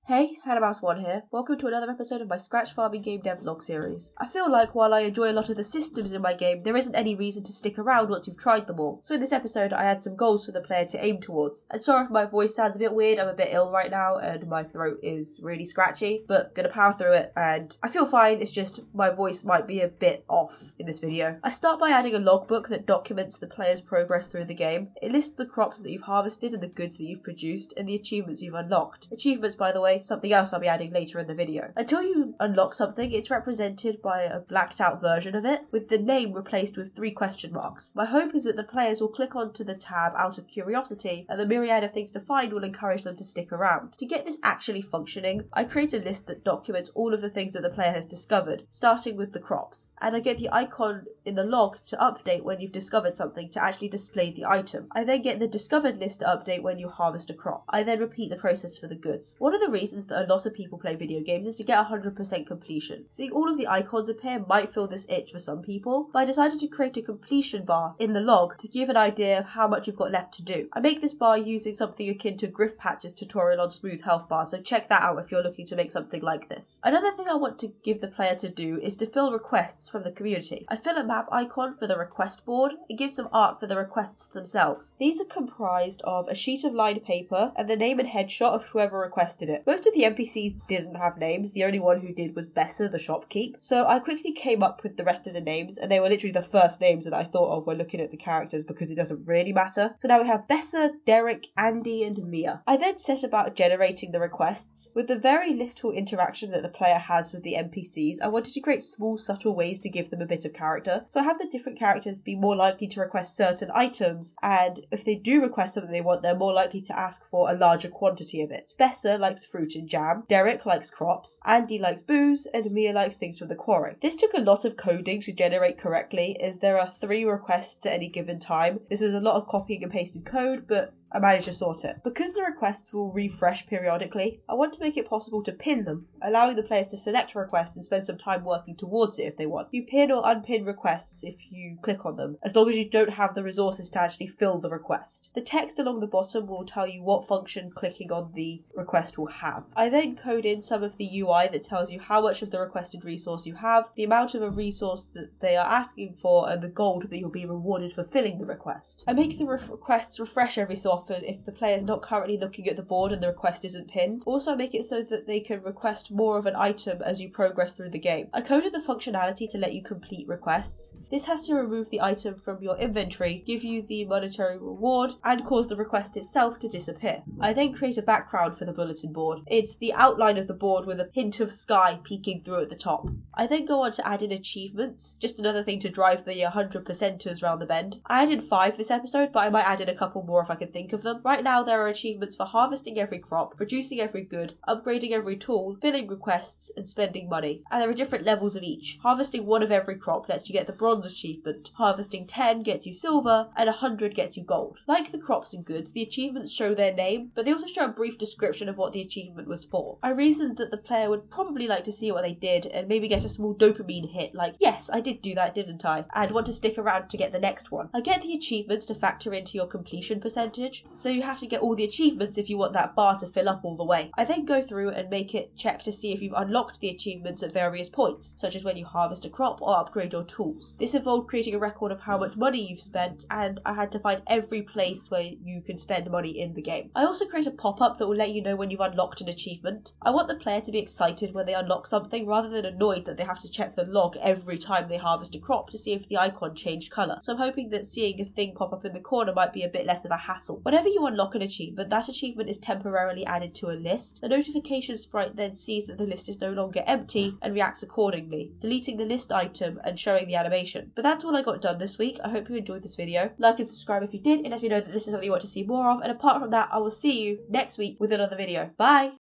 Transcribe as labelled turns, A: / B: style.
A: Hey, Hannahmouse1 here. Welcome to another episode of my Scratch Farming game Devlog series. I feel like while I enjoy a lot of the systems in my game, there isn't any reason to stick around once you've tried them all. So in this episode, I had some goals for the player to aim towards. And sorry if my voice sounds a bit weird, I'm a bit ill right now and my throat is really scratchy, but gonna power through it and I feel fine, it's just my voice might be a bit off in this video. I start by adding a logbook that documents the player's progress through the game. It lists the crops that you've harvested and the goods that you've produced and the achievements you've unlocked. Achievements, by the way, something else I'll be adding later in the video. Until you unlock something, it's represented by a blacked out version of it, with the name replaced with 3 question marks. My hope is that the players will click onto the tab out of curiosity, and the myriad of things to find will encourage them to stick around. To get this actually functioning, I create a list that documents all of the things that the player has discovered, starting with the crops, and I get the icon in the log to update when you've discovered something to actually display the item. I then get the discovered list to update when you harvest a crop. I then repeat the process for the goods. One of the reasons that a lot of people play video games is to get 100% completion. Seeing all of the icons appear might feel this itch for some people, but I decided to create a completion bar in the log to give an idea of how much you've got left to do. I make this bar using something akin to Griff Patch's tutorial on smooth health bars, so check that out if you're looking to make something like this. Another thing I want to give the player to do is to fill requests from the community. I fill a map icon for the request board and give some art for the requests themselves. These are comprised of a sheet of lined paper and the name and headshot of whoever requested it. Most of the NPCs didn't have names, the only one who did was Besser, the shopkeep. So I quickly came up with the rest of the names, and they were literally the first names that I thought of when looking at the characters because it doesn't really matter. So now we have Besser, Derek, Andy, and Mia. I then set about generating the requests. With the very little interaction that the player has with the NPCs, I wanted to create small, subtle ways to give them a bit of character. So I have the different characters be more likely to request certain items, and if they do request something they want, they're more likely to ask for a larger quantity of it. Besser likes fruit and jam, Derek likes crops, Andy likes booze, and Mia likes things from the quarry. This took a lot of coding to generate correctly, as there are 3 requests at any given time. This was a lot of copying and pasting code, but I managed to sort it. Because the requests will refresh periodically, I want to make it possible to pin them, allowing the players to select a request and spend some time working towards it if they want. You pin or unpin requests if you click on them, as long as you don't have the resources to actually fill the request. The text along the bottom will tell you what function clicking on the request will have. I then code in some of the UI that tells you how much of the requested resource you have, the amount of a resource that they are asking for, and the gold that you'll be rewarded for filling the request. I make the requests refresh every so often if the player is not currently looking at the board and the request isn't pinned. Also, I make it so that they can request more of an item as you progress through the game. I coded the functionality to let you complete requests. This has to remove the item from your inventory, give you the monetary reward, and cause the request itself to disappear. I then create a background for the bulletin board. It's the outline of the board with a hint of sky peeking through at the top. I then go on to add in achievements, just another thing to drive the 100%ers round the bend. I added 5 this episode, but I might add in a couple more if I can think of them. Right now there are achievements for harvesting every crop, producing every good, upgrading every tool, filling requests, and spending money. And there are different levels of each. Harvesting 1 of every crop lets you get the bronze achievement, harvesting 10 gets you silver, and 100 gets you gold. Like the crops and goods, the achievements show their name, but they also show a brief description of what the achievement was for. I reasoned that the player would probably like to see what they did and maybe get a small dopamine hit like, yes, I did do that, didn't I? And want to stick around to get the next one. I get the achievements to factor into your completion percentage, so you have to get all the achievements if you want that bar to fill up all the way. I then go through and make it check to see if you've unlocked the achievements at various points, such as when you harvest a crop or upgrade your tools. This involved creating a record of how much money you've spent, and I had to find every place where you can spend money in the game. I also create a pop-up that will let you know when you've unlocked an achievement. I want the player to be excited when they unlock something rather than annoyed that they have to check the log every time they harvest a crop to see if the icon changed colour. So I'm hoping that seeing a thing pop up in the corner might be a bit less of a hassle. Whenever you unlock an achievement, that achievement is temporarily added to a list. The notification sprite then sees that the list is no longer empty and reacts accordingly, deleting the list item and showing the animation. But that's all I got done this week. I hope you enjoyed this video. Like and subscribe if you did, it lets me know that this is something you want to see more of, and apart from that, I will see you next week with another video. Bye!